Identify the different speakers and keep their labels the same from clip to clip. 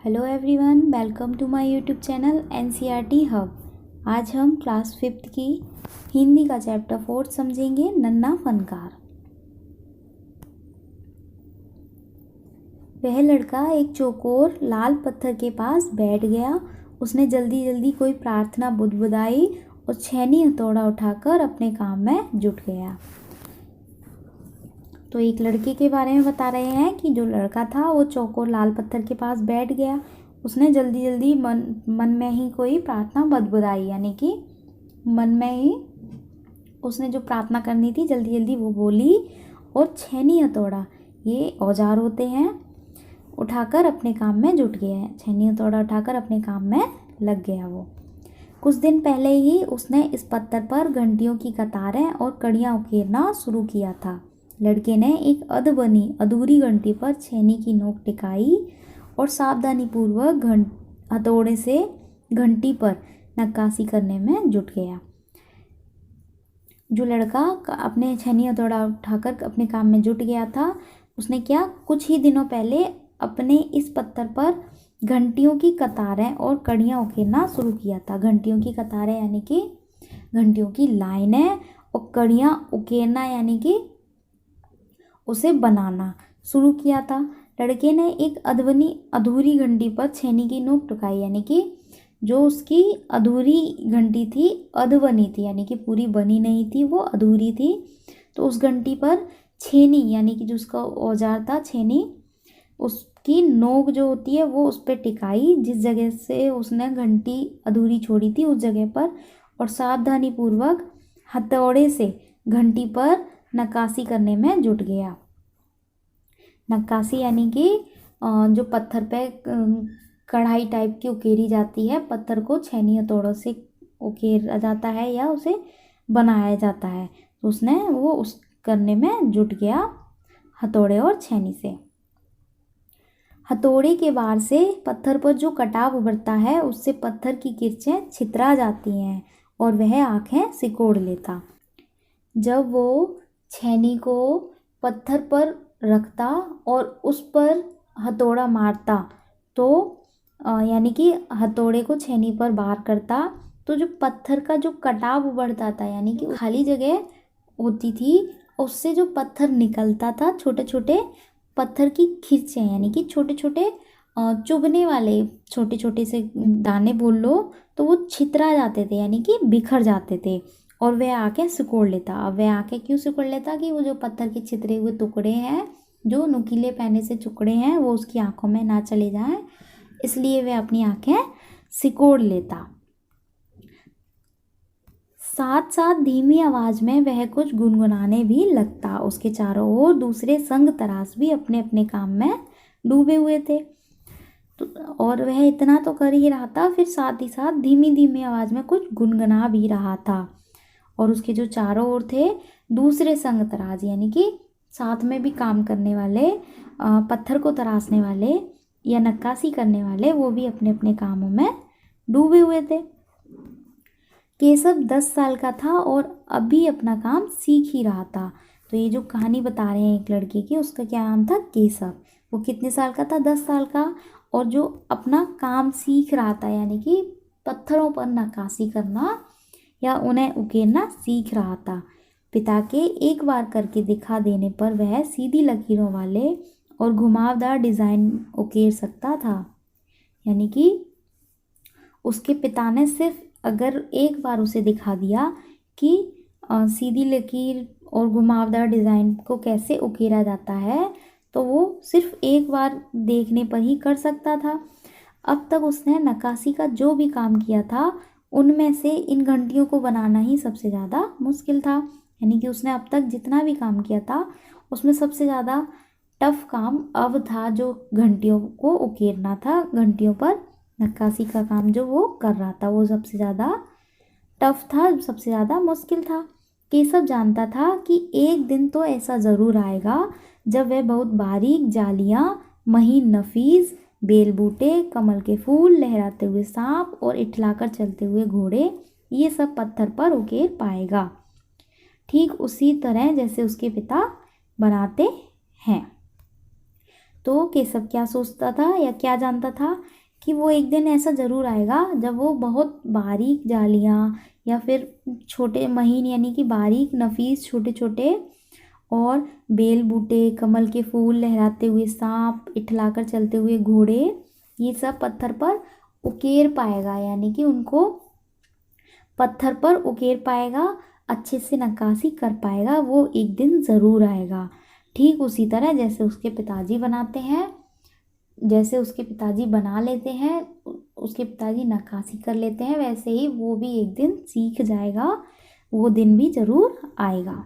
Speaker 1: Hello everyone, welcome to my YouTube channel NCERT hub. आज हम class 5th की हिंदी का चैप्टर 4 समझेंगे, नन्हा फनकार। वह लड़का एक चौकोर लाल पत्थर के पास बैठ गया। उसने जल्दी जल्दी कोई प्रार्थना बुदबुदाई और छेनी हथौड़ा उठाकर अपने काम में जुट गया। तो एक लड़के के बारे में बता रहे हैं कि जो लड़का था वो चौकोर लाल पत्थर के पास बैठ गया। उसने जल्दी जल्दी मन में ही कोई प्रार्थना बुदबुदाई, यानी कि मन में ही उसने जो प्रार्थना करनी थी जल्दी जल्दी वो बोली, और छेनी हथौड़ा, ये औजार होते हैं, उठाकर अपने काम में जुट गया। छेनी हथौड़ा उठाकर अपने काम में लग गया। वो कुछ दिन पहले ही उसने इस पत्थर पर घंटियों की कतारें और कड़ियाँ उकेरना शुरू किया था। लड़के ने एक अधबनी अधूरी घंटी पर छेनी की नोक टिकाई और सावधानीपूर्वक हथौड़े से घंटी पर नक्काशी करने में जुट गया। जो लड़का अपने छेनी हथौड़ा उठाकर अपने काम में जुट गया था, उसने क्या, कुछ ही दिनों पहले अपने इस पत्थर पर घंटियों की कतारें और कड़ियाँ उकेरना शुरू किया था। घंटियों की कतारें यानी कि घंटियों की लाइनें, और कड़ियाँ उकेरना यानी कि उसे बनाना शुरू किया था। लड़के ने एक अधूरी घंटी पर छेनी की नोक टिकाई, यानी कि जो उसकी अधूरी घंटी थी, अधबनी थी, यानी कि पूरी बनी नहीं थी, वो अधूरी थी। तो उस घंटी पर छेनी, यानी कि जो उसका औजार था छेनी, उसकी नोक जो होती है वो उस पर टिकाई, जिस जगह से उसने घंटी अधूरी छोड़ी थी उस जगह पर, और सावधानीपूर्वक हथौड़े से घंटी पर नक्काशी करने में जुट गया। नक्काशी यानी कि जो पत्थर पे कढ़ाई टाइप की उकेरी जाती है, पत्थर को छेनी हथौड़ों से उकेरा जाता है या उसे बनाया जाता है, तो उसने वो उस करने में जुट गया हथौड़े और छेनी से। हथौड़े के वार से पत्थर पर जो कटाव उभरता है उससे पत्थर की किरचें छितरा जाती हैं और वह आंखें सिकोड़ लेता। जब वो छेनी को पत्थर पर रखता और उस पर हथौड़ा मारता, तो यानी कि हथौड़े को छेनी पर वार करता, तो जो पत्थर का जो कटाव उभरता था, यानी कि खाली जगह होती थी, उससे जो पत्थर निकलता था, छोटे छोटे पत्थर की खिरचें, यानी कि छोटे छोटे चुभने वाले छोटे छोटे से दाने बोल लो, तो वो छितरा जाते थे, यानी कि बिखर जाते थे, और वह आके सिकोड़ लेता। अब वह आके क्यों सिकोड़ लेता कि वो जो पत्थर के छितरे हुए टुकड़े हैं, जो नुकीले पैने से टुकड़े हैं, वो उसकी आंखों में ना चले जाएं, इसलिए वह अपनी आंखें सिकोड़ लेता। साथ साथ धीमी आवाज में वह कुछ गुनगुनाने भी लगता। उसके चारों ओर दूसरे संग तराश भी अपने अपने काम में डूबे हुए थे, तो और वह इतना तो कर ही रहा था, फिर साथ ही साथ धीमी धीमी आवाज में कुछ गुनगुना भी रहा था। और उसके जो चारों ओर थे दूसरे संग तराज, यानी कि साथ में भी काम करने वाले, पत्थर को तराशने वाले या नक्काशी करने वाले, वो भी अपने अपने कामों में डूबे हुए थे। केशव 10 साल का था और अभी अपना काम सीख ही रहा था। तो ये जो कहानी बता रहे हैं एक लड़के की, उसका क्या नाम था, केशव। वो कितने साल का था, 10 साल का, और जो अपना काम सीख रहा था, यानी कि पत्थरों पर नक्काशी करना या उन्हें उकेरना सीख रहा था। पिता के एक बार करके दिखा देने पर वह सीधी लकीरों वाले और घुमावदार डिज़ाइन उकेर सकता था। यानी कि उसके पिता ने सिर्फ अगर एक बार उसे दिखा दिया कि सीधी लकीर और घुमावदार डिज़ाइन को कैसे उकेरा जाता है, तो वो सिर्फ एक बार देखने पर ही कर सकता था। अब तक उसने नक्काशी का जो भी काम किया था, उनमें से इन घंटियों को बनाना ही सबसे ज़्यादा मुश्किल था। यानी कि उसने अब तक जितना भी काम किया था उसमें सबसे ज़्यादा टफ काम अब था जो घंटियों को उकेरना था। घंटियों पर नक्काशी का काम जो वो कर रहा था, वो सबसे ज़्यादा टफ था, सबसे ज़्यादा मुश्किल था। केशव जानता था कि एक दिन तो ऐसा ज़रूर आएगा जब वह बहुत बारीक जालियाँ, महीन नफीस बेल बूटे, कमल के फूल, लहराते हुए सांप और इठलाकर चलते हुए घोड़े, ये सब पत्थर पर उकेर पाएगा, ठीक उसी तरह जैसे उसके पिता बनाते हैं। तो केशव क्या सोचता था या क्या जानता था कि वो एक दिन ऐसा ज़रूर आएगा जब वो बहुत बारीक जालियाँ या फिर छोटे महीन यानी कि बारीक नफीस छोटे छोटे और बेल बूटे, कमल के फूल, लहराते हुए सांप, इठलाकर चलते हुए घोड़े, ये सब पत्थर पर उकेर पाएगा, यानी कि उनको पत्थर पर उकेर पाएगा, अच्छे से नक्काशी कर पाएगा। वो एक दिन ज़रूर आएगा। ठीक उसी तरह जैसे उसके पिताजी बनाते हैं, जैसे उसके पिताजी बना लेते हैं, उसके पिताजी नक्काशी कर लेते हैं, वैसे ही वो भी एक दिन सीख जाएगा। वो दिन भी ज़रूर आएगा।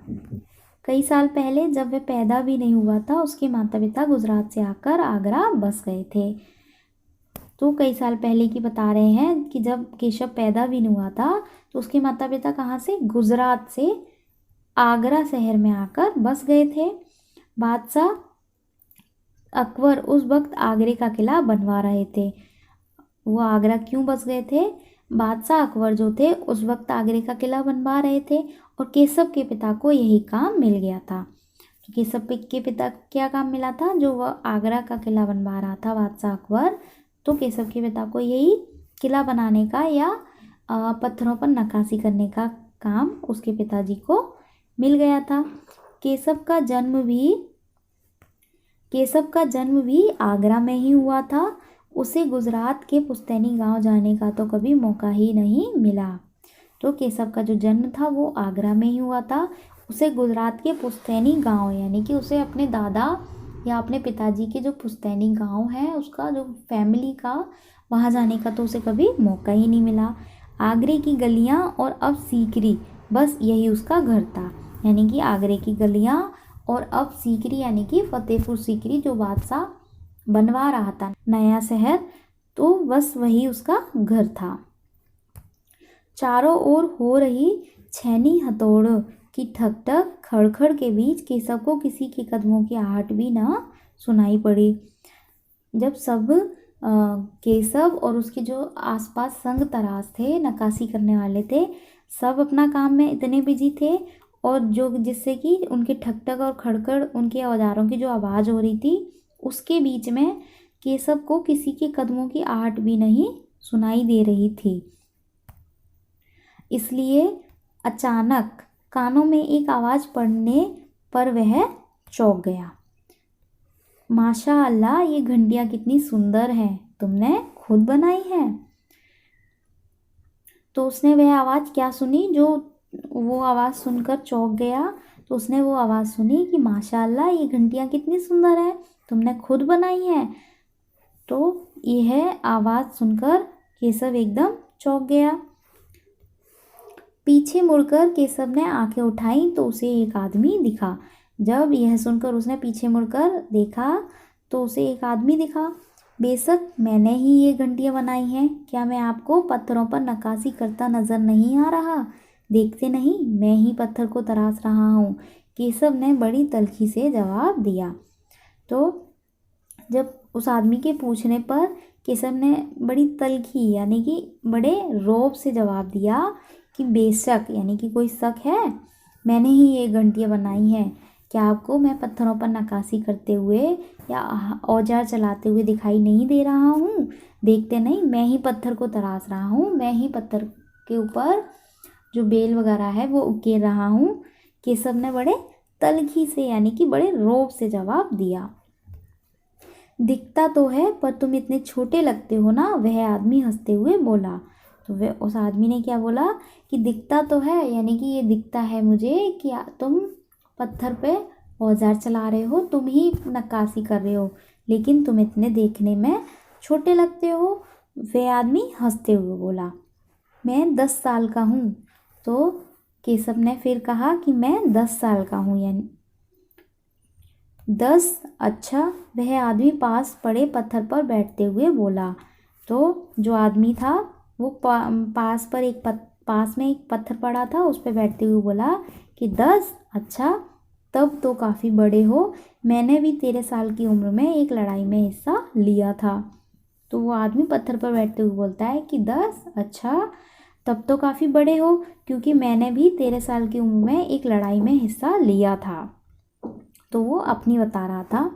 Speaker 1: कई साल पहले जब वह पैदा भी नहीं हुआ था, उसके माता पिता गुजरात से आकर आगरा बस गए थे। तो कई साल पहले की बता रहे हैं कि जब केशव पैदा भी नहीं हुआ था तो उसके माता पिता कहाँ से, गुजरात से आगरा शहर में आकर बस गए थे। बादशाह अकबर उस वक्त आगरे का किला बनवा रहे थे। वो आगरा क्यों बस गए थे? बादशाह अकबर जो थे उस वक्त आगरे का किला बनवा रहे थे और केशव के पिता को यही काम मिल गया था। तो केशव के पिता को क्या काम मिला था? जो वह आगरा का किला बनवा रहा था बादशाह अकबर, तो केशव के पिता को यही किला बनाने का या पत्थरों पर नक्काशी करने का काम उसके पिताजी को मिल गया था। केशव का जन्म भी आगरा में ही हुआ था। उसे गुजरात के पुश्तैनी गांव जाने का तो कभी मौका ही नहीं मिला। तो केशव का जो जन्म था वो आगरा में ही हुआ था। उसे गुजरात के पुश्तैनी गांव, यानी कि उसे अपने दादा या अपने पिताजी के जो पुश्तैनी गांव है उसका जो फैमिली का, वहाँ जाने का तो उसे कभी मौका ही नहीं मिला। आगरे की गलियाँ और अब सीकरी, बस यही उसका घर था। यानी कि आगरे की गलियाँ और अब सीकरी यानी कि फतेहपुर सीकरी जो बादशाह बनवा रहा था नया शहर, तो बस वही उसका घर था। चारों ओर हो रही छैनी हथौड़ की ठक ठक खड़खड़ के बीच केशव को किसी के कदमों की आहट भी ना सुनाई पड़ी। जब सब केशव और उसके जो आसपास संग तराश थे, नक्काशी करने वाले थे, सब अपना काम में इतने बिजी थे और जो जिससे कि उनके ठक ठक और खड़खड़ उनके औजारों की जो आवाज़ हो रही थी, उसके बीच में केशव को किसी के कदमों की आहट भी नहीं सुनाई दे रही थी। इसलिए अचानक कानों में एक आवाज़ पड़ने पर वह चौंक गया। माशा अल्लाह, ये घंटियाँ कितनी सुंदर हैं, तुमने खुद बनाई हैं? तो उसने वह आवाज़ क्या सुनी, जो वो आवाज़ सुनकर चौंक गया। तो उसने वो आवाज़ सुनी कि माशा अल्लाह, ये घंटियाँ कितनी सुंदर हैं, तुमने खुद बनाई हैं। तो यह आवाज़ सुनकर केशव एकदम चौंक गया। पीछे मुड़कर केशव ने आंखें उठाई तो उसे एक आदमी दिखा। जब यह सुनकर उसने पीछे मुड़कर देखा तो उसे एक आदमी दिखा। बेशक मैंने ही ये घंटियाँ बनाई हैं, क्या मैं आपको पत्थरों पर नक्काशी करता नजर नहीं आ रहा? देखते नहीं, मैं ही पत्थर को तराश रहा हूँ, केशव ने बड़ी तल्खी से जवाब दिया। तो जब उस आदमी के पूछने पर केशव ने बड़ी तल्खी यानी कि बड़े रौब से जवाब दिया कि बेशक, यानी कि कोई शक है, मैंने ही ये घंटियाँ बनाई हैं। क्या आपको मैं पत्थरों पर नक्काशी करते हुए या औजार चलाते हुए दिखाई नहीं दे रहा हूँ? देखते नहीं, मैं ही पत्थर को तराश रहा हूँ, मैं ही पत्थर के ऊपर जो बेल वगैरह है वो उकेर रहा हूँ। केशव ने बड़े तल्खी से यानी कि बड़े रौब से जवाब दिया। दिखता तो है, पर तुम इतने छोटे लगते हो ना, वह आदमी हंसते हुए बोला। तो वह उस आदमी ने क्या बोला कि दिखता तो है, यानी कि ये दिखता है मुझे कि तुम पत्थर पे औजार चला रहे हो, तुम ही नक्काशी कर रहे हो, लेकिन तुम इतने देखने में छोटे लगते हो। वह आदमी हंसते हुए बोला, मैं 10 साल का हूँ। तो केशव ने फिर कहा कि मैं 10 साल का हूँ, यानी 10? अच्छा। वह आदमी पास पड़े पत्थर पर बैठते हुए बोला। तो जो आदमी था वो पास में एक पत्थर पड़ा था, उस पर बैठते हुए बोला कि 10? अच्छा, तब तो काफ़ी बड़े हो, मैंने भी तेरे साल की उम्र में एक लड़ाई में हिस्सा लिया था। तो वो आदमी पत्थर पर बैठते हुए बोलता है कि 10? अच्छा, तब तो काफ़ी बड़े हो, क्योंकि मैंने भी तेरे साल की उम्र में एक लड़ाई में हिस्सा लिया था। तो वो अपनी बता रहा था।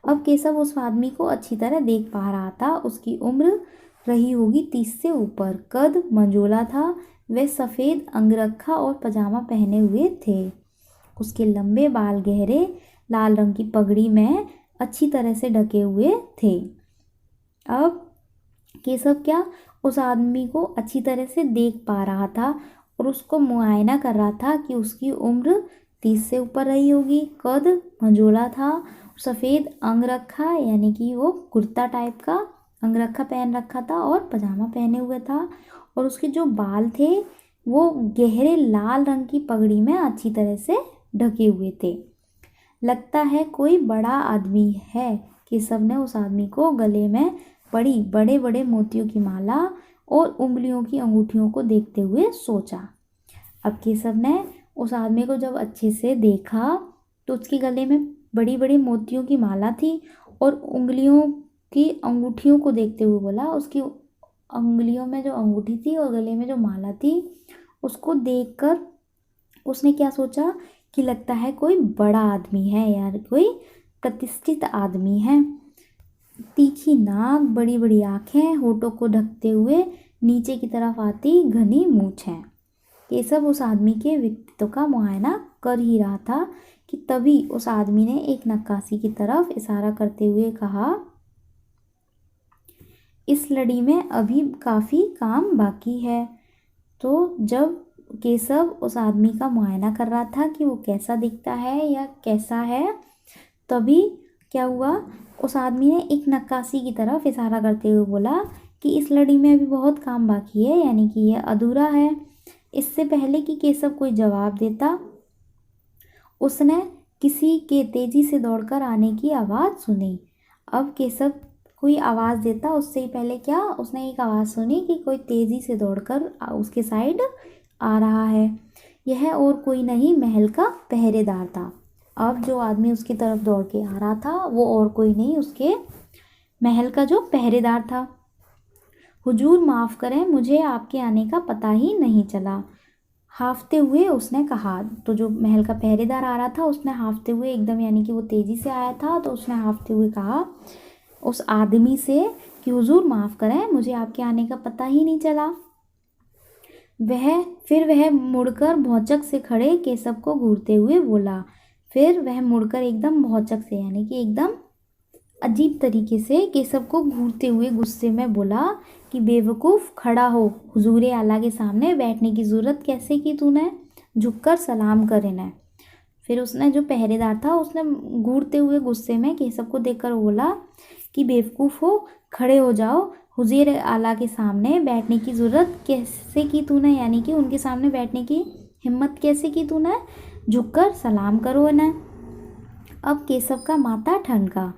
Speaker 1: अब केशव उस आदमी को अच्छी तरह देख पा रहा था। उसकी उम्र रही होगी 30 से ऊपर, कद मंझोला था, वह सफ़ेद अंगरखा और पजामा पहने हुए थे। उसके लंबे बाल गहरे लाल रंग की पगड़ी में अच्छी तरह से ढके हुए थे। अब केशव क्या उस आदमी को अच्छी तरह से देख पा रहा था और उसको मुआयना कर रहा था कि उसकी उम्र 30 से ऊपर रही होगी, कद मंझोला था, सफ़ेद अंगरखा यानी कि वो कुर्ता टाइप का अंगरखा पहन रखा था और पजामा पहने हुए था, और उसके जो बाल थे वो गहरे लाल रंग की पगड़ी में अच्छी तरह से ढके हुए थे। लगता है कोई बड़ा आदमी है, केशव ने उस आदमी को गले में पड़ी बड़े बड़े मोतियों की माला और उंगलियों की अंगूठियों को देखते हुए सोचा। अब केशव ने उस आदमी को जब अच्छे से देखा तो उसके गले में बड़ी बड़ी मोतियों की माला थी, और उंगलियों की अंगूठियों को देखते हुए बोला, उसकी उंगलियों में जो अंगूठी थी और गले में जो माला थी उसको देखकर उसने क्या सोचा कि लगता है कोई बड़ा आदमी है यार, कोई प्रतिष्ठित आदमी है। तीखी नाक, बड़ी बड़ी आंखें, होठों को ढकते हुए नीचे की तरफ आती घनी मूंछें। केशव उस आदमी के व्यक्तित्व का मुआयना कर ही रहा था कि तभी उस आदमी ने एक नक्काशी की तरफ इशारा करते हुए कहा, इस लड़ी में अभी काफ़ी काम बाकी है। तो जब केशव उस आदमी का मुआयना कर रहा था कि वो कैसा दिखता है या कैसा है, तभी क्या हुआ, उस आदमी ने एक नक्काशी की तरफ इशारा करते हुए बोला कि इस लड़ी में अभी बहुत काम बाकी है, यानी कि यह अधूरा है। इससे पहले कि केशव कोई जवाब देता, उसने किसी के तेजी से दौड़कर आने की आवाज़ सुनी। अब केशव कोई आवाज़ देता उससे ही पहले क्या उसने एक आवाज़ सुनी कि कोई तेज़ी से दौड़कर उसके साइड आ रहा है। यह और कोई नहीं, महल का पहरेदार था। अब जो आदमी उसकी तरफ दौड़ के आ रहा था वो और कोई नहीं, उसके महल का जो पहरेदार था। हुजूर माफ़ करें, मुझे आपके आने का पता ही नहीं चला, हाफते हुए उसने कहा। तो जो महल का पहरेदार आ रहा था उसने हाफते हुए एकदम, यानी कि वो तेज़ी से आया था, तो उसने हाफते हुए कहा उस आदमी से कि हुजूर माफ़ करें, मुझे आपके आने का पता ही नहीं चला। वह मुड़कर भौचक से खड़े केशव को घूरते हुए बोला। फिर वह मुड़कर एकदम भौचक से, यानी कि एकदम अजीब तरीके से केशव को घूरते हुए गुस्से में बोला कि बेवकूफ़, खड़ा हो, हुजूरे आला के सामने बैठने की ज़रूरत कैसे की तूने, झुककर सलाम कर इन्हें। फिर उसने जो पहरेदार था उसने घूरते हुए गुस्से में केशव को देखकर बोला कि बेवकूफ़ हो, खड़े हो जाओ, हुजूर आला के सामने बैठने की ज़रूरत कैसे की तूने, यानी कि उनके सामने बैठने की हिम्मत कैसे की तूने, झुककर सलाम करो इन्हें। अब केशव का माथा ठनका,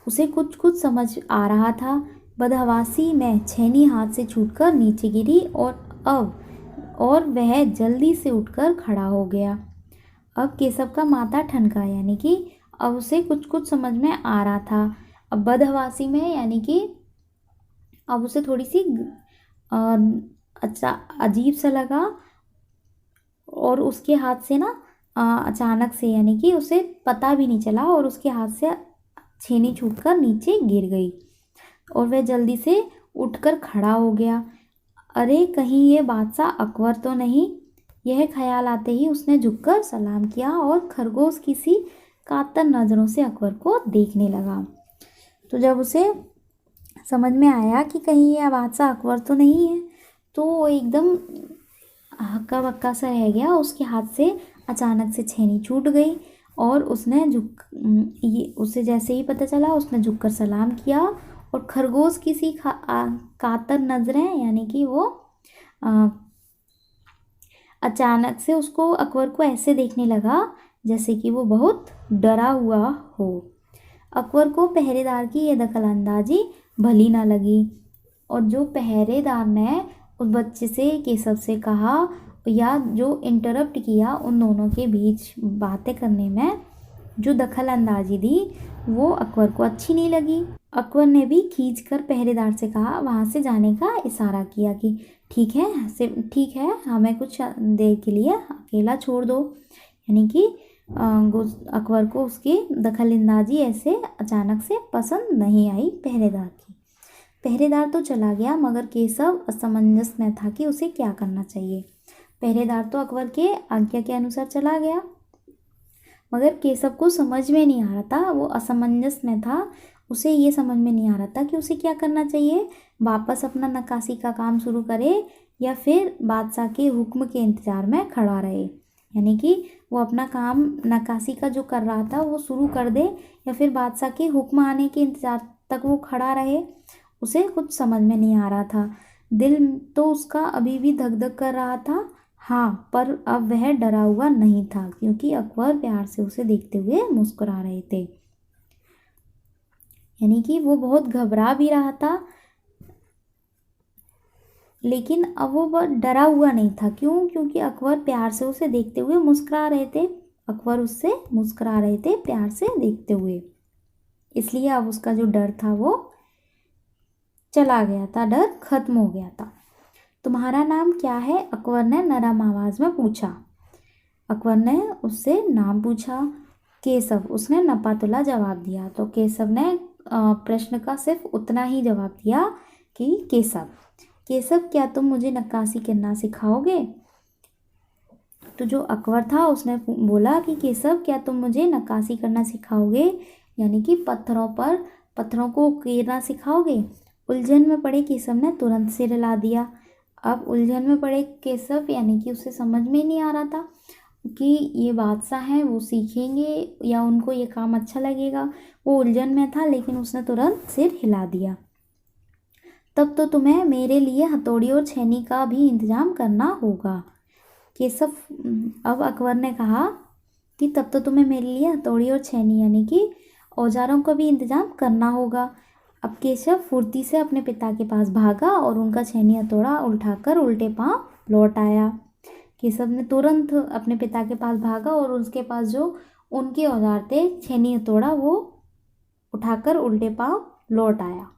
Speaker 1: उसे कुछ कुछ समझ आ रहा था। बदहवासी में छेनी हाथ से छूटकर नीचे गिरी और वह जल्दी से उठकर खड़ा हो गया। अब केशव का माथा ठनका, यानी कि अब उसे कुछ कुछ समझ में आ रहा था। अब बदहवासी में यानी कि अब उसे थोड़ी सी अच्छा अजीब सा लगा, और उसके हाथ से ना अचानक से, यानी कि उसे पता भी नहीं चला, और उसके हाथ से छेनी छूटकर नीचे गिर गई और वह जल्दी से उठकर खड़ा हो गया। अरे कहीं ये बादशाह अकबर तो नहीं, यह ख्याल आते ही उसने झुककर सलाम किया और खरगोश की सी कातर नज़रों से अकबर को देखने लगा। तो जब उसे समझ में आया कि कहीं यह बादशाह अकबर तो नहीं है, तो वो एकदम हक्का बक्का सा रह गया। उसके हाथ से अचानक से छेनी छूट गई और उसने उसे जैसे ही पता चला उसने झुककर सलाम किया, और खरगोश की सी कातर नज़रें, यानी कि वो अचानक से उसको अकबर को ऐसे देखने लगा जैसे कि वो बहुत डरा हुआ हो। अकबर को पहरेदार की ये दखलंदाजी भली ना लगी, और जो पहरेदार ने उस बच्चे से, केशव से कहा या जो इंटरप्ट किया उन दोनों के बीच बातें करने में जो दखलंदाजी दी, वो अकबर को अच्छी नहीं लगी। अकबर ने भी खींचकर पहरेदार से कहा, वहाँ से जाने का इशारा किया कि ठीक है, हमें कुछ देर के लिए अकेला छोड़ दो, यानी कि अकबर को उसकी दखलंदाजी ऐसे अचानक से पसंद नहीं आई पहरेदार की। पहरेदार तो चला गया मगर केशव असमंजस में था कि उसे क्या करना चाहिए। पहरेदार तो अकबर के आज्ञा के अनुसार चला गया मगर केशव को समझ में नहीं आ रहा था, वो असमंजस में था। उसे ये समझ में नहीं आ रहा था कि उसे क्या करना चाहिए, वापस अपना नक्काशी का काम शुरू करे या फिर बादशाह के हुक्म के इंतज़ार में खड़ा रहे। यानी कि वो अपना काम नक्काशी का जो कर रहा था वो शुरू कर दे या फिर बादशाह के हुक्म आने के इंतज़ार तक वो खड़ा रहे। उसे कुछ समझ में नहीं आ रहा था। दिल तो उसका अभी भी धक धक कर रहा था, हाँ, पर अब वह डरा हुआ नहीं था क्योंकि अकबर प्यार से उसे देखते हुए मुस्कुरा रहे थे। यानी कि वो बहुत घबरा भी रहा था लेकिन अब वो डरा हुआ नहीं था। क्यों? क्योंकि अकबर प्यार से उसे देखते हुए मुस्कुरा रहे थे। अकबर उससे मुस्कुरा रहे थे प्यार से देखते हुए, इसलिए अब उसका जो डर था वो चला गया था, डर खत्म हो गया था। तुम्हारा नाम क्या है? अकबर ने नरम आवाज़ में पूछा। अकबर ने उससे नाम पूछा। केशव, उसने नपातुला जवाब दिया। तो केशव ने प्रश्न का सिर्फ उतना ही जवाब दिया कि केशव, केशव क्या तुम मुझे नक्काशी करना सिखाओगे? तो जो अकबर था उसने बोला कि केशव क्या तुम मुझे नक्काशी करना सिखाओगे, यानी कि पत्थरों को उकेरना सिखाओगे? उलझन में पड़े केशव ने तुरंत सिर हिला दिया। अब उलझन में पड़े केशव यानी कि उसे समझ में नहीं आ रहा था कि ये बादशाह हैं, वो सीखेंगे या उनको ये काम अच्छा लगेगा। वो उलझन में था लेकिन उसने तुरंत सिर हिला दिया। तब तो तुम्हें मेरे लिए हथौड़ी और छेनी का भी इंतजाम करना होगा। केशव, अब अकबर ने कहा कि तब तो तुम्हें मेरे लिए हथौड़ी और छेनी यानी कि औजारों का भी इंतजाम करना होगा। अब केशव फुर्ती से अपने पिता के पास भागा और उनका छेनी हथौड़ा उठाकर उल्टे पांव लौट आया। केशव ने तुरंत अपने पिता के पास भागा और उसके पास जो उनके औजार थे छेनी हथौड़ा वो उठाकर उल्टे पांव लौट आया।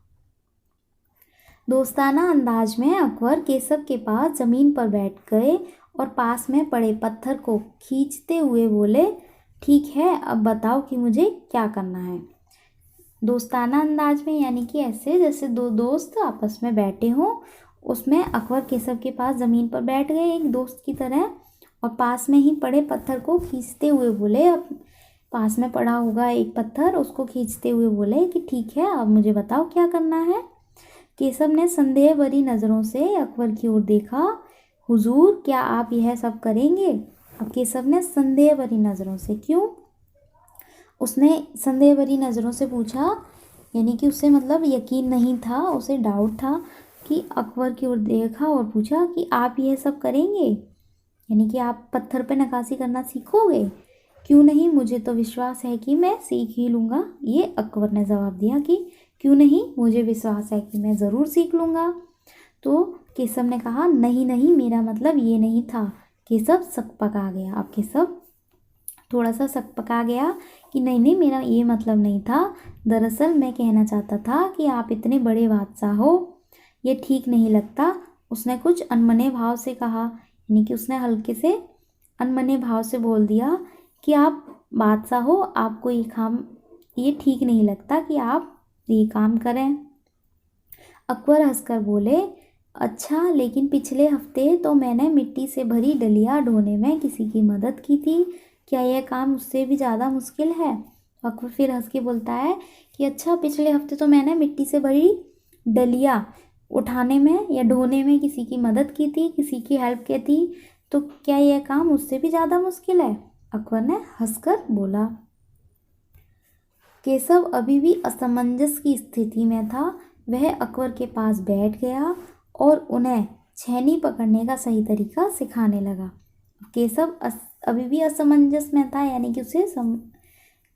Speaker 1: दोस्ताना अंदाज में अकबर केशव के पास ज़मीन पर बैठ गए और पास में पड़े पत्थर को खींचते हुए बोले, ठीक है, अब बताओ कि मुझे क्या करना है। दोस्ताना अंदाज में यानी कि ऐसे जैसे दो दोस्त आपस में बैठे हों, उसमें अकबर केशव के पास ज़मीन पर बैठ गए एक दोस्त की तरह और पास में ही पड़े पत्थर को खींचते हुए बोले, अब पास में पड़ा होगा एक पत्थर, उसको खींचते हुए बोले कि ठीक है, अब मुझे बताओ क्या करना है। केशव ने संदेह भरी नज़रों से अकबर की ओर देखा। हुजूर, क्या आप यह सब करेंगे? अब केशव ने संदेह भरी नज़रों से, क्यों? उसने संदेह भरी नज़रों से पूछा, यानी कि उसे मतलब यकीन नहीं था, उसे डाउट था कि अकबर की ओर देखा और पूछा कि आप यह सब करेंगे, यानी कि आप पत्थर पे नक्काशी करना सीखोगे? क्यों नहीं, मुझे तो विश्वास है कि मैं सीख ही लूँगा। ये अकबर ने जवाब दिया कि क्यों नहीं, मुझे विश्वास है कि मैं ज़रूर सीख लूँगा। तो केशव ने कहा, नहीं नहीं, मेरा मतलब ये नहीं था। केशव सकपका गया। अब केशव थोड़ा सा सकपका गया कि नहीं नहीं, मेरा ये मतलब नहीं था। दरअसल मैं कहना चाहता था कि आप इतने बड़े बादशाह हो, ये ठीक नहीं लगता। उसने कुछ अनमने भाव से कहा, यानी कि उसने हल्के से अनमने भाव से बोल दिया कि आप बादशाह हो, आपको ये ठीक नहीं लगता कि आप ये काम करें। अकबर हंसकर बोले, अच्छा, लेकिन पिछले हफ्ते तो मैंने मिट्टी से भरी डलिया ढोने में किसी की मदद की थी, क्या यह काम उससे भी ज़्यादा मुश्किल है? अकबर फिर हंस के बोलता है कि अच्छा, पिछले हफ्ते तो मैंने मिट्टी से भरी डलिया उठाने में या ढोने में किसी की मदद की थी, किसी की हेल्प की थी, तो क्या यह काम उससे भी ज़्यादा मुश्किल है? अकबर ने हंसकर बोला। केशव अभी भी असमंजस की स्थिति में था। वह अकबर के पास बैठ गया और उन्हें छेनी पकड़ने का सही तरीका सिखाने लगा। केशव अभी भी असमंजस में था, यानी कि उसे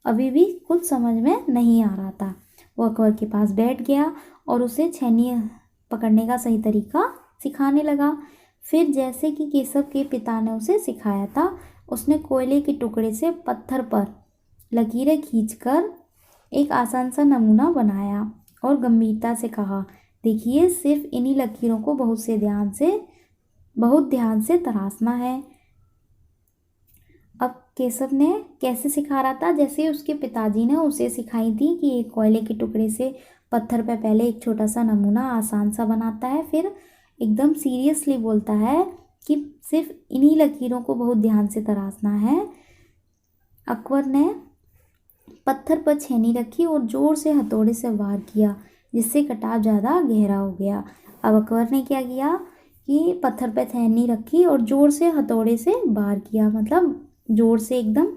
Speaker 1: अभी भी कुछ समझ में नहीं आ रहा था। वो अकबर के पास बैठ गया और उसे छेनी पकड़ने का सही तरीका सिखाने लगा। फिर जैसे कि केशव के पिता ने उसे सिखाया था, उसने कोयले के टुकड़े से पत्थर पर लकीरें खींचकर एक आसान सा नमूना बनाया और गंभीरता से कहा, देखिए, सिर्फ इन्हीं लकीरों को बहुत ध्यान से तराशना है। अब केशव ने कैसे सिखा रहा था, जैसे उसके पिताजी ने उसे सिखाई थी कि एक कोयले के टुकड़े से पत्थर पे पहले एक छोटा सा नमूना आसान सा बनाता है, फिर एकदम सीरियसली बोलता है कि सिर्फ इन्हीं लकीरों को बहुत ध्यान से तराशना है। अकबर ने पत्थर पर छेनी रखी और जोर से हथौड़े से वार किया, जिससे कटाव ज़्यादा गहरा हो गया। अब अकबर ने क्या किया कि पत्थर पर छेनी रखी और जोर से हथौड़े से वार किया, मतलब जोर से एकदम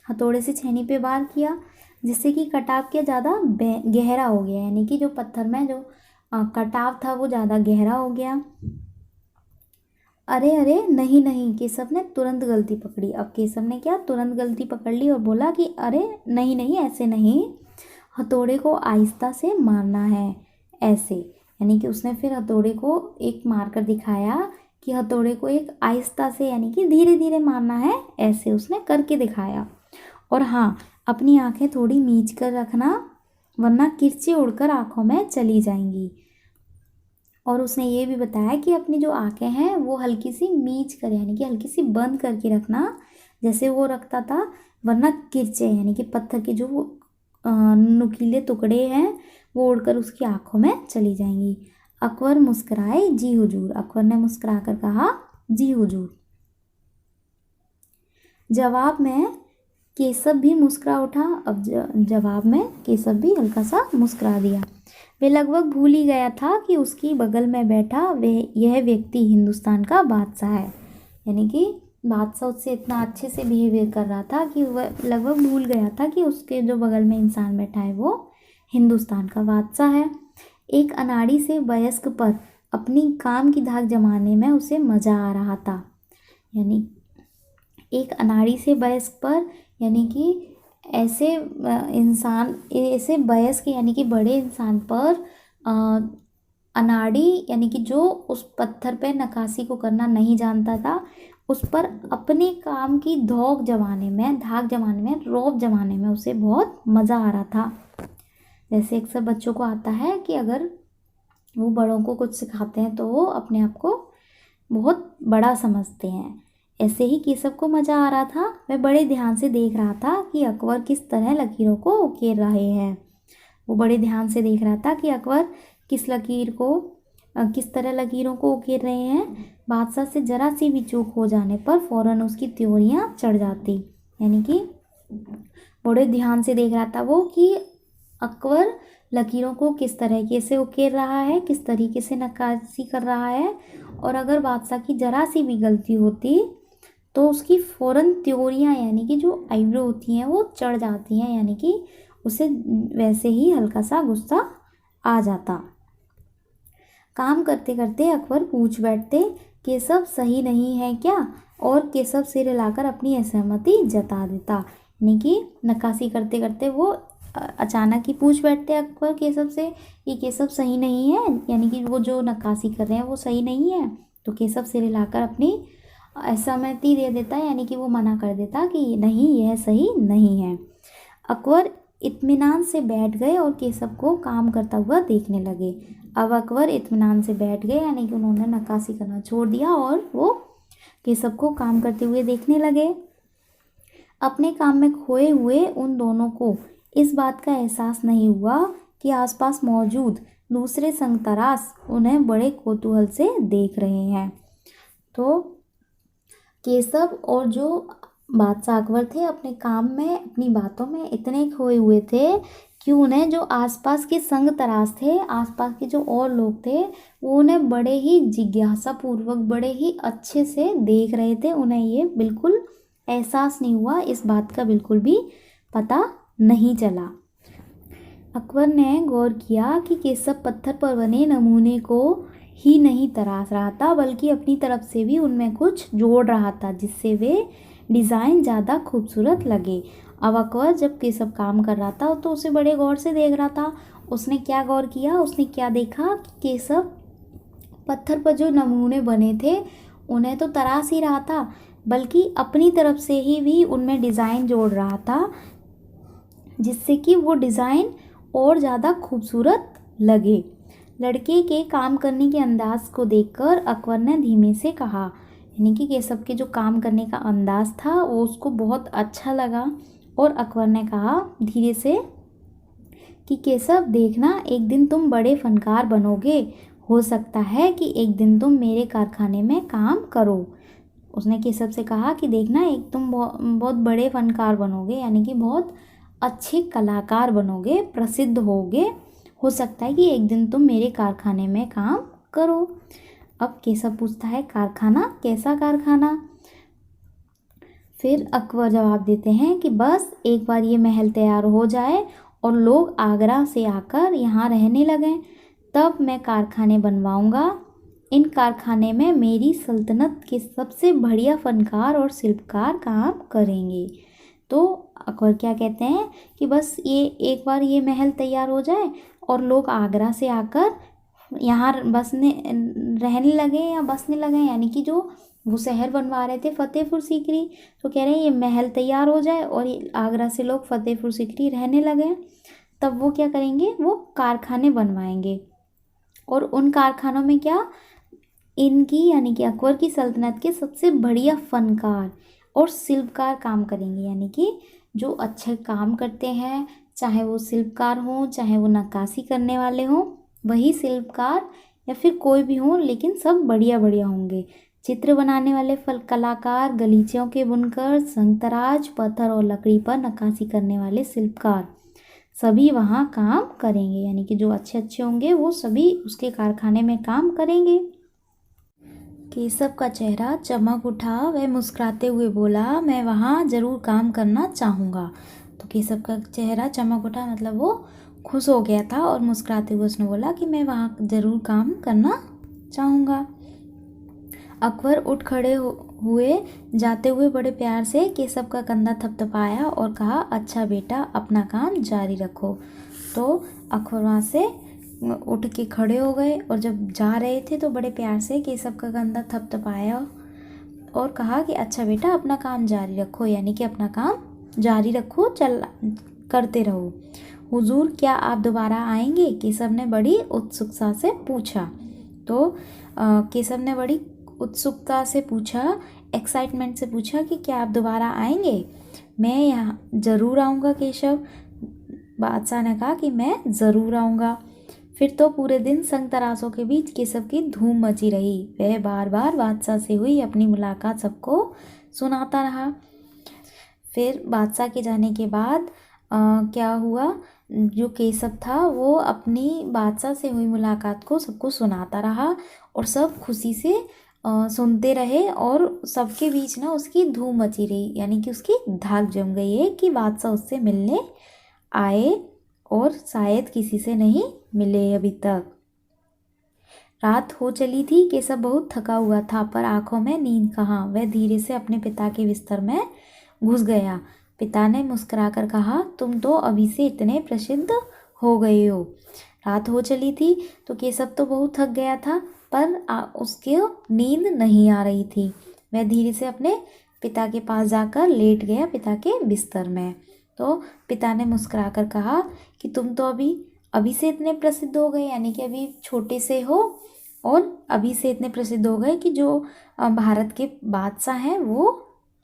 Speaker 1: हथौड़े से छेनी पे वार किया, जिससे कि कटाव क्या ज़्यादा गहरा हो गया, यानी कि जो पत्थर में जो कटाव था वो ज़्यादा गहरा हो गया। अरे अरे नहीं नहीं, केशव ने तुरंत गलती पकड़ी। अब केशव ने क्या तुरंत गलती पकड़ ली और बोला कि अरे नहीं नहीं, ऐसे नहीं, हथौड़े को आहिस्ता से मारना है, ऐसे। यानी कि उसने फिर हथौड़े को एक मारकर दिखाया कि हथौड़े को एक आहिस्ता से यानी कि धीरे धीरे मारना है, ऐसे उसने करके दिखाया। और हाँ, अपनी आंखें थोड़ी मीच कर रखना, वरना किरची उड़कर आंखों में चली जाएंगी। और उसने ये भी बताया कि अपनी जो आंखें हैं वो हल्की सी मीच कर यानी कि हल्की सी बंद करके रखना, जैसे वो रखता था, वरना किरचे यानी कि पत्थर के जो नुकीले टुकड़े हैं वो उड़कर उसकी आंखों में चली जाएंगी। अकबर मुस्कुराए, जी हुजूर। अकबर ने मुस्कुरा कर कहा, जी हुजूर। जवाब में केशव भी मुस्कुरा उठा। अब जवाब में केशव भी हल्का सा मुस्कुरा दिया। वे लगभग भूल ही गया था कि उसकी बगल में बैठा यह व्यक्ति हिंदुस्तान का बादशाह है। यानी कि बादशाह उससे इतना अच्छे से बिहेवियर कर रहा था कि वह लगभग भूल गया था कि उसके जो बगल में इंसान बैठा है वो हिंदुस्तान का बादशाह है। एक अनाड़ी से वयस्क पर अपनी काम की धाक जमाने में उसे मज़ा आ रहा था। यानी एक अनाड़ी से वयस्क पर, यानी कि ऐसे इंसान, ऐसे वयस्क यानी कि बड़े इंसान पर अनाड़ी यानी कि जो उस पत्थर पे नक्काशी को करना नहीं जानता था, उस पर अपने काम की धाक जमाने में रौब जमाने में उसे बहुत मज़ा आ रहा था। जैसे अक्सर बच्चों को आता है कि अगर वो बड़ों को कुछ सिखाते हैं तो वो अपने आप को बहुत बड़ा समझते हैं, ऐसे ही केशव को मज़ा आ रहा था। वह बड़े ध्यान से देख रहा था कि अकबर किस तरह लकीरों को उकेर रहे हैं। वो बड़े ध्यान से देख रहा था कि अकबर किस तरह लकीरों को उकेर रहे हैं। बादशाह से ज़रा सी भी चूक हो जाने पर फ़ौरन उसकी त्योरियां चढ़ जाती। यानी कि बड़े ध्यान से देख रहा था वो कि अकबर लकीरों को किस तरीके से उकेर रहा है, किस तरीके से नक्काशी कर रहा है। और अगर बादशाह की ज़रा सी भी गलती होती तो उसकी फ़ौरन त्योरियां यानी कि जो आईब्रो होती हैं वो चढ़ जाती हैं, यानी कि उसे वैसे ही हल्का सा गुस्सा आ जाता। काम करते करते अकबर पूछ बैठते, केशव सही नहीं है क्या? और केशव सिर हिलाकर अपनी असहमति जता देता। यानी कि नक्काशी करते करते वो अचानक ही पूछ बैठते अकबर केशव से कि केशव सही नहीं है, यानी कि वो जो नक्काशी कर रहे हैं वो सही नहीं है। तो केशव सिर हिलाकर अपनी असहमति दे देता है, यानी कि वो मना कर देता कि नहीं, यह सही नहीं है। अकबर इत्मीनान से बैठ गए और केशव को काम करता हुआ देखने लगे। अब अकबर इत्मीनान से बैठ गए, यानी कि उन्होंने नक्काशी करना छोड़ दिया और वो केशव को काम करते हुए देखने लगे। अपने काम में खोए हुए उन दोनों को इस बात का एहसास नहीं हुआ कि आसपास मौजूद दूसरे संगतरास उन्हें बड़े कौतूहल से देख रहे हैं। तो केशव और जो बादशाह अकबर थे अपने काम में, अपनी बातों में इतने खोए हुए थे कि उन्हें जो आसपास के संग तराश थे, आसपास के जो और लोग थे, वो उन्हें बड़े ही जिज्ञासा पूर्वक, बड़े ही अच्छे से देख रहे थे। उन्हें ये बिल्कुल एहसास नहीं हुआ, इस बात का बिल्कुल भी पता नहीं चला। अकबर ने गौर किया कि केशव पत्थर पर बने नमूने को ही नहीं तराश रहा था, बल्कि अपनी तरफ से भी उनमें कुछ जोड़ रहा था, जिससे वे डिज़ाइन ज़्यादा खूबसूरत लगे। अब अकबर जब केशव काम कर रहा था तो उसे बड़े गौर से देख रहा था। उसने क्या गौर किया, उसने क्या देखा कि केशव पत्थर पर जो नमूने बने थे उन्हें तो तराश ही रहा था, बल्कि अपनी तरफ से ही भी उनमें डिज़ाइन जोड़ रहा था, जिससे कि वो डिज़ाइन और ज़्यादा खूबसूरत लगे। लड़के के काम करने के अंदाज को देखकर अकबर ने धीमे से कहा, यानी कि केशव के जो काम करने का अंदाज था वो उसको बहुत अच्छा लगा। और अकबर ने कहा धीरे से कि केशव देखना, एक दिन तुम बड़े फनकार बनोगे, हो सकता है कि एक दिन तुम मेरे कारखाने में काम करो। उसने केशव से कहा कि देखना, एक तुम बहुत बड़े फनकार बनोगे, यानी कि बहुत अच्छे कलाकार बनोगे, प्रसिद्ध होगे, हो सकता है कि एक दिन तुम मेरे कारखाने में काम करो। अब केशव पूछता है कारखाना, कैसा कारखाना? फिर अकबर जवाब देते हैं कि बस एक बार ये महल तैयार हो जाए और लोग आगरा से आकर यहाँ रहने लगें, तब मैं कारखाने बनवाऊँगा। इन कारखाने में मेरी सल्तनत के सबसे बढ़िया फनकार और शिल्पकार काम करेंगे। तो अकबर क्या कहते हैं कि बस ये एक बार ये महल तैयार हो जाए और लोग आगरा से आकर यहाँ बसने रहने लगे या बसने लगे, यानी कि जो वो शहर बनवा रहे थे फतेहपुर सीकरी, तो कह रहे हैं ये महल तैयार हो जाए और ये आगरा से लोग फतेहपुर सीकरी रहने लगे, तब वो क्या करेंगे, वो कारखाने बनवाएंगे। और उन कारखानों में क्या, इनकी यानी कि अकबर की सल्तनत के सबसे बढ़िया फनकार और शिल्पकार काम करेंगे, यानी कि जो अच्छे काम करते हैं, चाहे वो शिल्पकार हों, चाहे वो नक्काशी करने वाले हों, वही शिल्पकार या फिर कोई भी हो, लेकिन सब बढ़िया बढ़िया होंगे। चित्र बनाने वाले फल कलाकार, गलीचों के बुनकर, संतराज, पत्थर और लकड़ी पर नक्काशी करने वाले शिल्पकार, सभी वहाँ काम करेंगे, यानी कि जो अच्छे अच्छे होंगे वो सभी उसके कारखाने में काम करेंगे। केशव का चेहरा चमक उठा, वह मुस्कुराते हुए बोला, मैं वहाँ ज़रूर काम करना चाहूँगा। तो केशव का चेहरा चमक उठा मतलब वो खुश हो गया था और मुस्कुराते हुए उसने बोला कि मैं वहाँ ज़रूर काम करना चाहूँगा। अकबर उठ खड़े हुए, जाते हुए बड़े प्यार से केशव का कंधा थपथपाया और कहा, अच्छा बेटा, अपना काम जारी रखो। तो अकबर वहाँ से उठ के खड़े हो गए और जब जा रहे थे तो बड़े प्यार से केशव का कंधा थपथपाया और कहा कि अच्छा बेटा, अपना काम जारी रखो, यानी कि अपना काम जारी रखो, चल करते रहो। हुजूर, क्या आप दोबारा आएंगे? केशव ने बड़ी उत्सुकता से पूछा। तो केशव ने बड़ी उत्सुकता से पूछा, एक्साइटमेंट से पूछा कि क्या आप दोबारा आएंगे? मैं यहाँ ज़रूर आऊँगा केशव। बादशाह ने कहा कि मैं ज़रूर आऊँगा। फिर तो पूरे दिन संग तराशों के बीच केशव की धूम मची रही। वह बार बार बादशाह से हुई अपनी मुलाकात सबको सुनाता रहा। फिर बादशाह के जाने के बाद क्या हुआ, जो केशव था वो अपनी बादशाह से हुई मुलाकात को सबको सुनाता रहा और सब खुशी से सुनते रहे और सबके बीच ना उसकी धूम मची रही, यानी कि उसकी धाक जम गई है कि बादशाह उससे मिलने आए और शायद किसी से नहीं मिले अभी तक। रात हो चली थी। केशव बहुत थका हुआ था पर आंखों में नींद कहाँ। वह धीरे से अपने पिता के बिस्तर में घुस गया। पिता ने मुस्कुराकर कहा, तुम तो अभी से इतने प्रसिद्ध हो गए हो। रात हो चली थी तो केशव तो बहुत थक गया था पर उसके नींद नहीं आ रही थी। वह धीरे से अपने पिता के पास जाकर लेट गया, पिता के बिस्तर में। तो पिता ने मुस्कुराकर कहा कि तुम तो अभी से इतने प्रसिद्ध हो गए, यानी कि अभी छोटे से हो और अभी से इतने प्रसिद्ध हो गए कि जो भारत के बादशाह हैं वो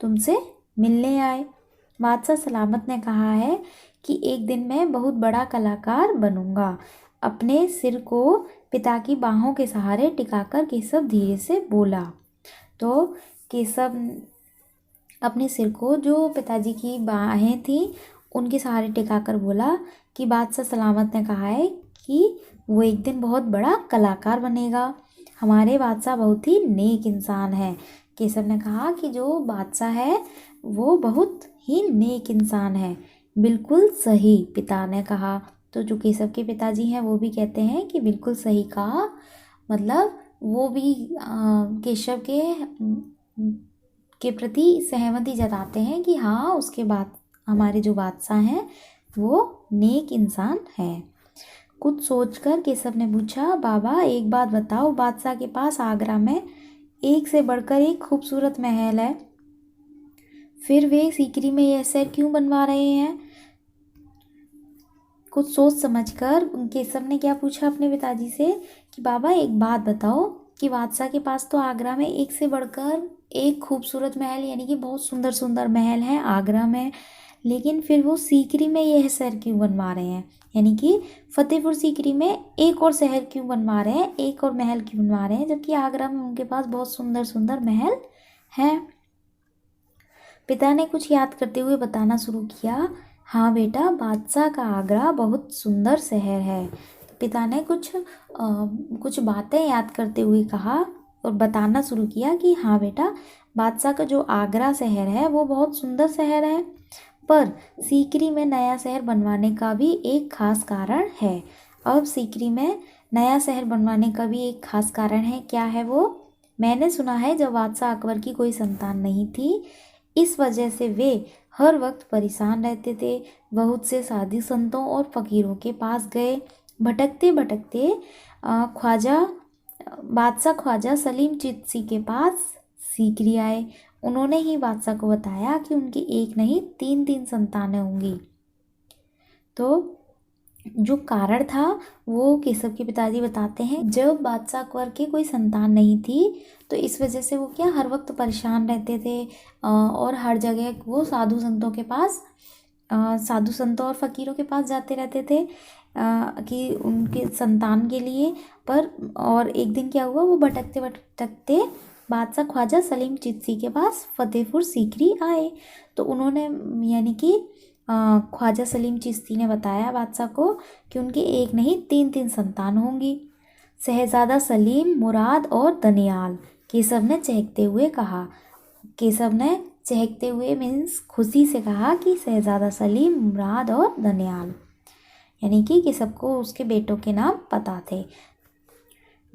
Speaker 1: तुमसे मिलने आए। बादशाह सलामत ने कहा है कि एक दिन मैं बहुत बड़ा कलाकार बनूंगा। अपने सिर को पिता की बाहों के सहारे टिकाकर केशव धीरे से बोला। तो केशव अपने सिर को, जो पिताजी की बाहें थी उनके सहारे टिकाकर बोला कि बादशाह सलामत ने कहा है कि वो एक दिन बहुत बड़ा कलाकार बनेगा। हमारे बादशाह बहुत ही नेक इंसान है। केशव ने कहा कि जो बादशाह है वो बहुत ही नेक इंसान है। बिल्कुल सही, पिता ने कहा। तो जो केशव के पिताजी हैं वो भी कहते हैं कि बिल्कुल सही कहा, मतलब वो भी केशव के प्रति सहमति जताते हैं कि हाँ, उसके बाद हमारे जो बादशाह हैं वो नेक इंसान है। कुछ सोचकर केशव ने पूछा, बाबा एक बात बताओ, बादशाह के पास आगरा में एक से बढ़कर एक खूबसूरत महल है, फिर वे सीकरी में यह शहर क्यों बनवा रहे हैं? कुछ सोच समझकर केशव ने क्या पूछा अपने पिताजी से कि बाबा एक बात बताओ, कि बादशाह के पास तो आगरा में एक से बढ़कर एक खूबसूरत महल यानी कि बहुत सुंदर सुंदर महल हैं आगरा में, लेकिन फिर वो सीकरी में यह शहर क्यों बनवा रहे हैं, यानी कि फतेहपुर सीकरी में एक और शहर क्यों बनवा रहे हैं, एक और महल क्यों बनवा रहे हैं, जबकि आगरा में उनके पास बहुत सुंदर सुंदर महल हैं। पिता ने कुछ याद करते हुए बताना शुरू किया, हाँ बेटा, बादशाह का आगरा बहुत सुंदर शहर है। तो पिता ने कुछ बातें याद करते हुए कहा और बताना शुरू किया कि हाँ बेटा, बादशाह का जो आगरा शहर है वो बहुत सुंदर शहर है, पर सीकरी में नया शहर बनवाने का भी एक खास कारण है। अब सीकरी में नया शहर बनवाने का भी एक खास कारण है, क्या है वो? मैंने सुना है जब बादशाह अकबर की कोई संतान नहीं थी, इस वजह से वे हर वक्त परेशान रहते थे। बहुत से साधु संतों और फकीरों के पास गए। भटकते भटकते बादशाह ख्वाजा सलीम चिश्ती के पास सीकरी आए। उन्होंने ही बादशाह को बताया कि उनकी एक नहीं तीन तीन संतानें होंगी। तो जो कारण था वो केशव के पिताजी बताते हैं, जब बादशाह अकबर के कोई संतान नहीं थी तो इस वजह से वो क्या हर वक्त परेशान रहते थे और हर जगह वो साधु संतों और फकीरों के पास जाते रहते थे कि उनके संतान के लिए। पर और एक दिन क्या हुआ, वो भटकते भटकते बादशाह ख्वाजा सलीम चिश्ती के पास फतेहपुर सीकरी आए। तो उन्होंने यानी कि ख्वाजा सलीम चिश्ती ने बताया बादशाह को कि उनके एक नहीं तीन तीन संतान होंगी, शहजादा सलीम, मुराद और दनियाल। केशव ने चहकते हुए मीन्स खुशी से कहा कि शहजादा सलीम, मुराद और दनियाल, यानी कि केशव को उसके बेटों के नाम पता थे।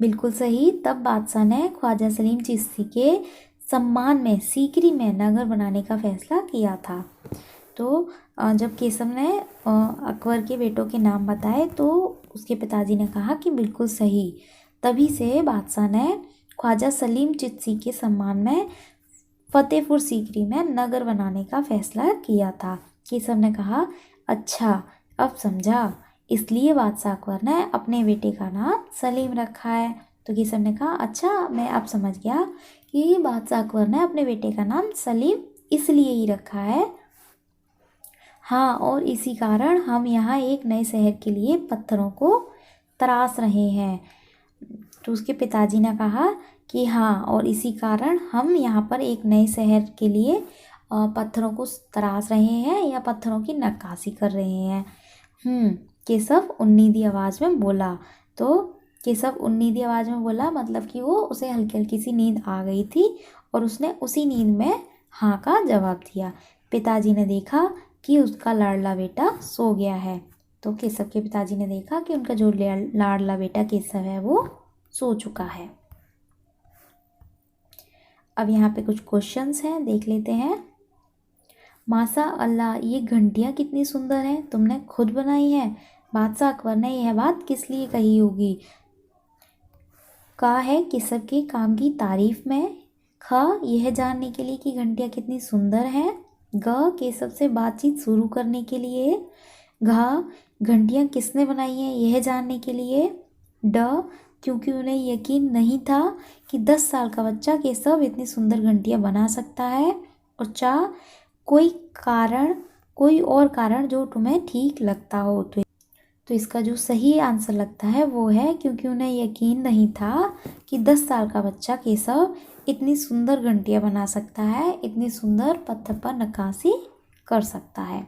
Speaker 1: बिल्कुल सही। तब बादशाह ने ख्वाजा सलीम चिश्ती के सम्मान में सीकरी में नगर बनाने का फैसला किया था। तो जब केशव ने अकबर के बेटों के नाम बताए तो उसके पिताजी ने कहा कि बिल्कुल सही। तभी से बादशाह ने ख्वाजा सलीम चिश्ती के सम्मान में फतेहपुर सीकरी में नगर बनाने का फैसला किया था। केशव ने कहा, अच्छा अब समझा, इसलिए बादशाह अकबर ने अपने बेटे का नाम सलीम रखा है। तो केशव ने कहा, अच्छा मैं अब समझ गया कि बादशाह अकबर ने अपने बेटे का नाम सलीम इसलिए ही रखा है। हाँ, और इसी कारण हम यहाँ एक नए शहर के लिए पत्थरों को तराश रहे हैं। तो उसके पिताजी ने कहा कि हाँ, और इसी कारण हम यहाँ पर एक नए शहर के लिए पत्थरों को तराश रहे हैं या पत्थरों की नक्काशी कर रहे हैं। केशव उन्नीदी आवाज़ में बोला। तो केशव उन्नीदी आवाज़ में बोला मतलब कि वो उसे हल्की हल्की सी नींद आ गई थी और उसने उसी नींद में हाँ का जवाब दिया। पिताजी ने देखा कि उसका लाडला बेटा सो गया है। तो केशव के पिताजी ने देखा कि उनका जो लाडला बेटा केशव है वो सो चुका है। अब यहाँ पे कुछ क्वेश्चंस हैं, देख लेते हैं। माशा अल्लाह, ये घंटियाँ कितनी सुंदर हैं, तुमने खुद बनाई हैं। बादशाह अकबर ने यह बात किस लिए कही होगी? का है केशव के काम की तारीफ में। ख, यह जानने के लिए कि घंटियाँ कितनी सुंदर हैं। ग, केशव से बातचीत शुरू करने के लिए। घ, घंटियाँ किसने बनाई हैं यह जानने के लिए। ड, क्योंकि उन्हें यकीन नहीं था कि 10 साल का बच्चा केशव इतनी सुंदर घंटियाँ बना सकता है। और चा, कोई और कारण जो तुम्हें ठीक लगता हो। तो इसका जो सही आंसर लगता है वो है क्योंकि उन्हें यकीन नहीं था कि 10 साल का बच्चा केशव इतनी सुंदर घंटियाँ बना सकता है, इतनी सुंदर पत्थर पर नक्काशी कर सकता है।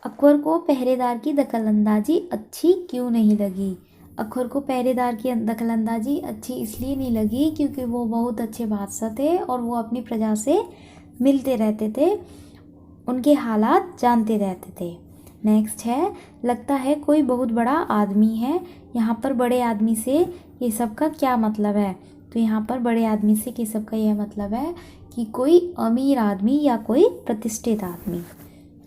Speaker 1: अकबर को पहरेदार की दखलंदाजी अच्छी क्यों नहीं लगी? अकबर को पहरेदार की दखलंदाजी अच्छी इसलिए नहीं लगी क्योंकि वो बहुत अच्छे बादशाह थे और वो अपनी प्रजा से मिलते रहते थे, उनके हालात जानते रहते थे। नेक्स्ट है, लगता है कोई बहुत बड़ा आदमी है। यहाँ पर बड़े आदमी से ये सब का क्या मतलब है? तो यहाँ पर बड़े आदमी से ये सब का यह मतलब है कि कोई अमीर आदमी या कोई प्रतिष्ठित आदमी।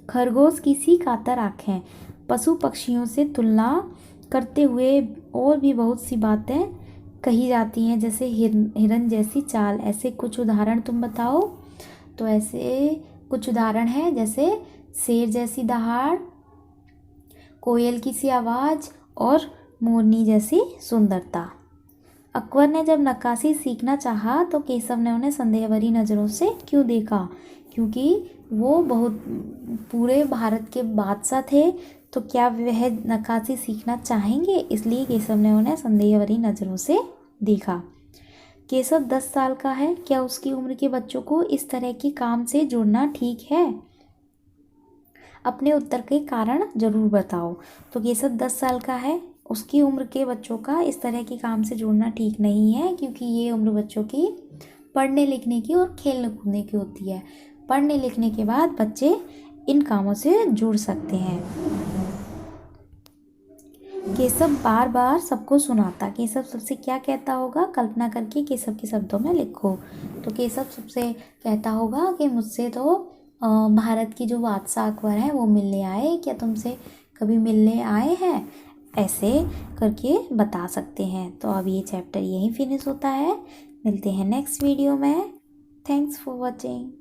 Speaker 1: खरगोश की सी कातर आँखें, पशु पक्षियों से तुलना करते हुए और भी बहुत सी बातें कही जाती हैं, जैसे हिरन जैसी चाल। ऐसे कुछ उदाहरण तुम बताओ। तो ऐसे कुछ उदाहरण हैं जैसे शेर जैसी दहाड़, कोयल की सी आवाज़ और मोरनी जैसी सुंदरता। अकबर ने जब नक्काशी सीखना चाहा तो केशव ने उन्हें संदेह भरी नज़रों से क्यों देखा? क्योंकि वो बहुत पूरे भारत के बादशाह थे, तो क्या वह नक्काशी सीखना चाहेंगे? इसलिए केशव ने उन्हें संदेह भरी नज़रों से देखा। केशव 10 साल का है, क्या उसकी उम्र के बच्चों को इस तरह के काम से जोड़ना ठीक है? अपने उत्तर के कारण जरूर बताओ। तो केशव 10 साल का है, उसकी उम्र के बच्चों का इस तरह के काम से जोड़ना ठीक नहीं है, क्योंकि ये उम्र बच्चों की पढ़ने लिखने की और खेलने कूदने की होती है। पढ़ने लिखने के बाद बच्चे इन कामों से जुड़ सकते हैं। केशव बार बार सबको सुनाता। केशव सबसे क्या कहता होगा? कल्पना करके केशव के शब्दों में लिखो। तो केशव सबसे कहता होगा कि मुझसे तो भारत की जो बादशाह अकबर है वो मिलने आए, क्या तुमसे कभी मिलने आए हैं? ऐसे करके बता सकते हैं। तो अब ये चैप्टर यहीं फिनिश होता है। मिलते हैं नेक्स्ट वीडियो में। Thanks for watching.